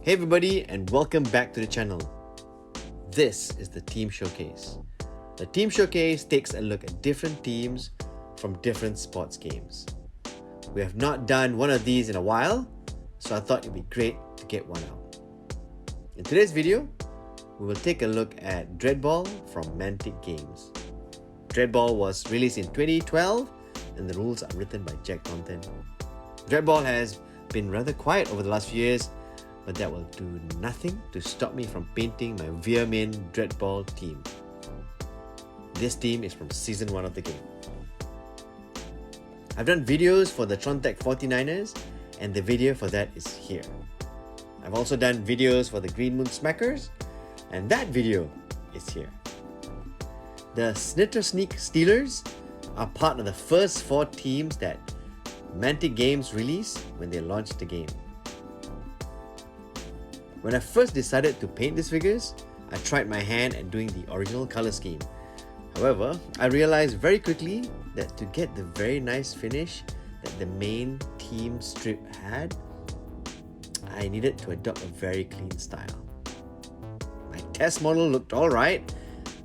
Hey everybody, and welcome back to the channel. This is the Team Showcase. The Team Showcase takes a look at different teams from different sports games. We have not done one of these in a while, so I thought it'd be great to get one out. In today's video, we will take a look at Dreadball from Mantic Games. Dreadball was released in 2012 and the rules are written by Jack Thornton. Dreadball has been rather quiet over the last few years, but that will do nothing to stop me from painting my Veer-Myn Dreadball team. This team is from Season 1 of the game. I've done videos for the Trontech 49ers and the video for that is here. I've also done videos for the Green Moon Smackers and that video is here. The Skittersneak Stealers are part of the first 4 teams that Mantic Games released when they launched the game. When I first decided to paint these figures, I tried my hand at doing the original color scheme. However, I realized very quickly that to get the very nice finish that the main team strip had, I needed to adopt a very clean style. My test model looked alright,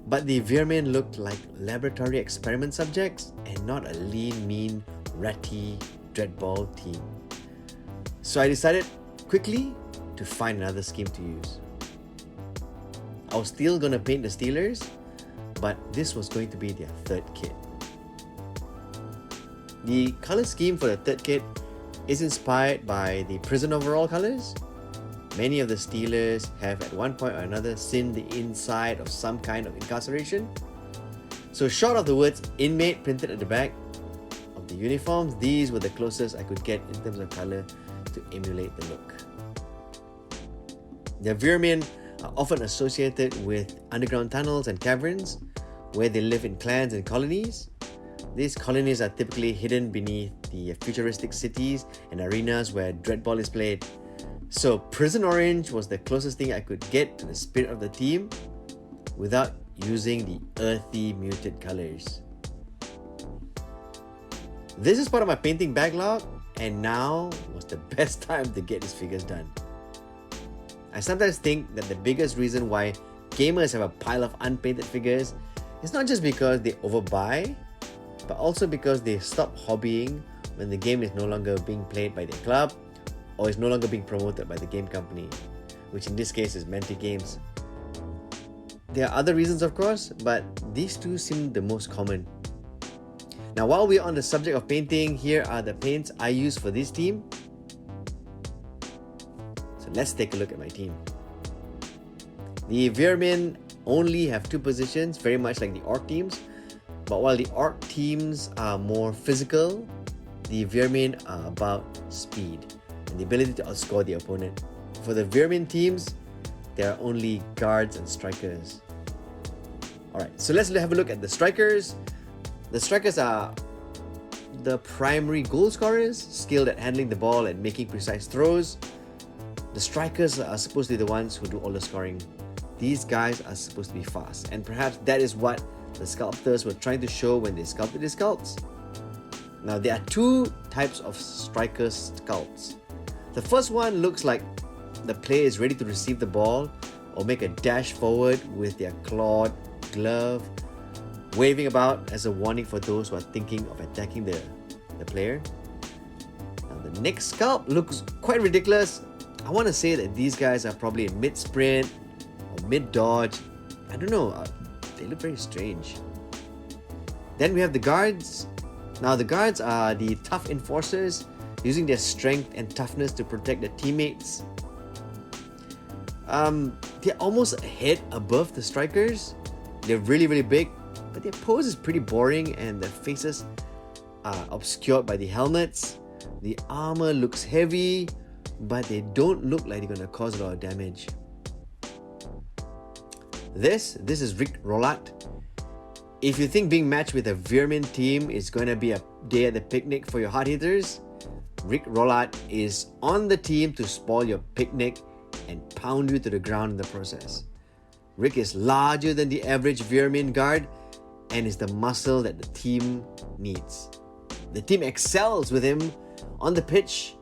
but the Veer-Myn looked like laboratory experiment subjects and not a lean, mean, ratty Dreadball team. So I decided quickly to find another scheme to use. I was still going to paint the Steelers, but this was going to be their third kit. The color scheme for the third kit is inspired by the prison overall colors. Many of the Steelers have at one point or another seen the inside of some kind of incarceration. So short of the words inmate printed at the back of the uniforms, these were the closest I could get in terms of color to emulate the look. The Veer-Myn are often associated with underground tunnels and caverns where they live in clans and colonies. These colonies are typically hidden beneath the futuristic cities and arenas where Dreadball is played. So Prison Orange was the closest thing I could get to the spirit of the team without using the earthy muted colors. This is part of my painting backlog and now was the best time to get these figures done. I sometimes think that the biggest reason why gamers have a pile of unpainted figures is not just because they overbuy, but also because they stop hobbying when the game is no longer being played by their club or is no longer being promoted by the game company, which in this case is Mantic Games. There are other reasons of course, but these two seem the most common. Now while we're on the subject of painting, here are the paints I use for this team. Let's take a look at my team. The Veer-Myn only have 2 positions, very much like the Orc teams. But while the Orc teams are more physical, the Veer-Myn are about speed and the ability to outscore the opponent. For the Veer-Myn teams, there are only guards and strikers. Alright, so let's have a look at the strikers. The strikers are the primary goal scorers, skilled at handling the ball and making precise throws. The strikers are supposed to be the ones who do all the scoring. These guys are supposed to be fast, and perhaps that is what the sculptors were trying to show when they sculpted these sculpts. Now there are 2 types of striker sculpts. The first one looks like the player is ready to receive the ball or make a dash forward with their clawed glove, waving about as a warning for those who are thinking of attacking the player. Now the next sculpt looks quite ridiculous. I want to say that these guys are probably in mid-sprint or mid-dodge. I don't know, they look very strange. Then we have the guards. Now the guards are the tough enforcers, using their strength and toughness to protect their teammates. They're almost a head above the strikers. They're really, really big, but their pose is pretty boring and their faces are obscured by the helmets. The armor looks heavy, but they don't look like they're going to cause a lot of damage. This is Rick Rollat. If you think being matched with a Veer-Myn team is going to be a day at the picnic for your hard hitters, Rick Rollat is on the team to spoil your picnic and pound you to the ground in the process. Rick is larger than the average Veer-Myn guard and is the muscle that the team needs. The team excels with him on the pitch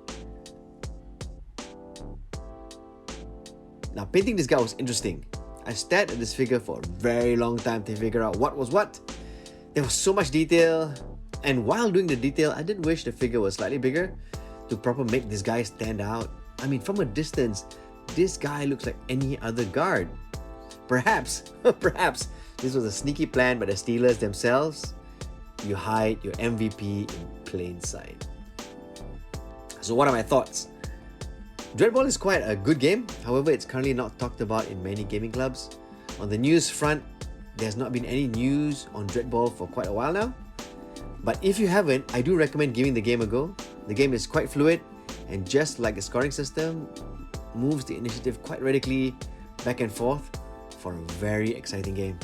Now, painting this guy was interesting. I stared at this figure for a very long time to figure out what was what. There was so much detail, and while doing the detail, I did wish the figure was slightly bigger to properly make this guy stand out. I mean, from a distance, this guy looks like any other guard. Perhaps this was a sneaky plan by the Steelers themselves. You hide your MVP in plain sight. So what are my thoughts? Dreadball is quite a good game. However, it's currently not talked about in many gaming clubs. On the news front, there's not been any news on Dreadball for quite a while now. But if you haven't, I do recommend giving the game a go. The game is quite fluid, and just like the scoring system, moves the initiative quite radically back and forth for a very exciting game.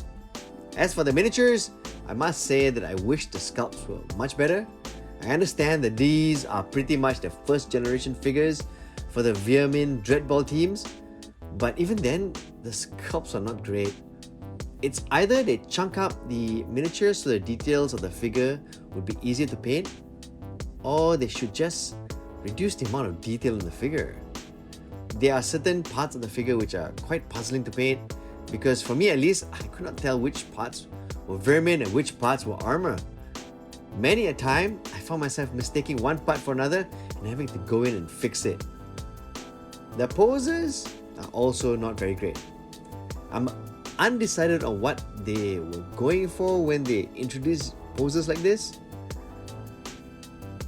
As for the miniatures, I must say that I wish the sculpts were much better. I understand that these are pretty much the first generation figures for the Veer-Myn Dreadball teams, but even then, the sculpts are not great. It's either they chunk up the miniatures so the details of the figure would be easier to paint, or they should just reduce the amount of detail in the figure. There are certain parts of the figure which are quite puzzling to paint, because for me at least, I could not tell which parts were Veer-Myn and which parts were armor. Many a time, I found myself mistaking one part for another and having to go in and fix it. The poses are also not very great. I'm undecided on what they were going for when they introduced poses like this,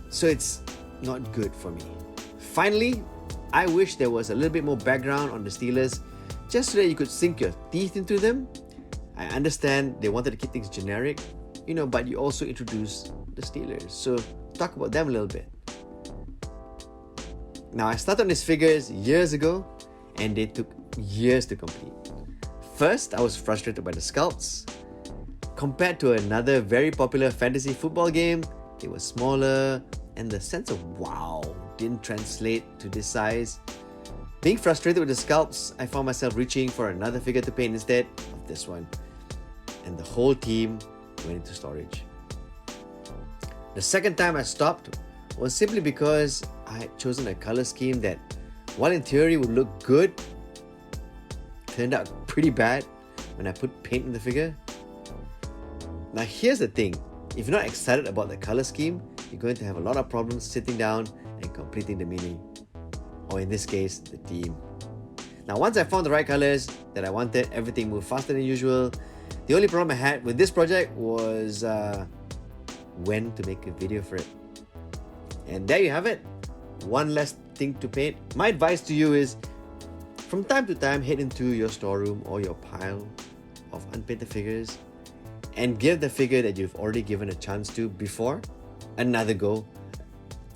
so it's not good for me. Finally, I wish there was a little bit more background on the Steelers, just so that you could sink your teeth into them. I understand they wanted to keep things generic, but you also introduced the Steelers, so talk about them a little bit. Now, I started on these figures years ago, and they took years to complete. First, I was frustrated by the sculpts. Compared to another very popular fantasy football game, they were smaller, and the sense of wow didn't translate to this size. Being frustrated with the sculpts, I found myself reaching for another figure to paint instead of this one, and the whole team went into storage. The second time I stopped was simply because I had chosen a color scheme that, while in theory would look good, turned out pretty bad when I put paint in the figure. Now here's the thing, if you're not excited about the color scheme, you're going to have a lot of problems sitting down and completing the mini, or in this case, the team. Now once I found the right colors that I wanted, everything moved faster than usual. The only problem I had with this project was when to make a video for it. And there you have it, one less thing to paint. My advice to you is, from time to time, head into your storeroom or your pile of unpainted figures and give the figure that you've already given a chance to before another go.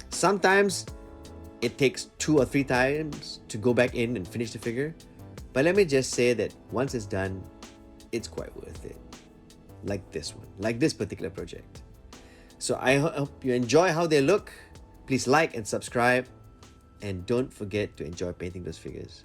Sometimes it takes 2 or 3 times to go back in and finish the figure, but let me just say that once it's done, it's quite worth it. Like this one, like this particular project. So I hope you enjoy how they look. Please like and subscribe, and don't forget to enjoy painting those figures.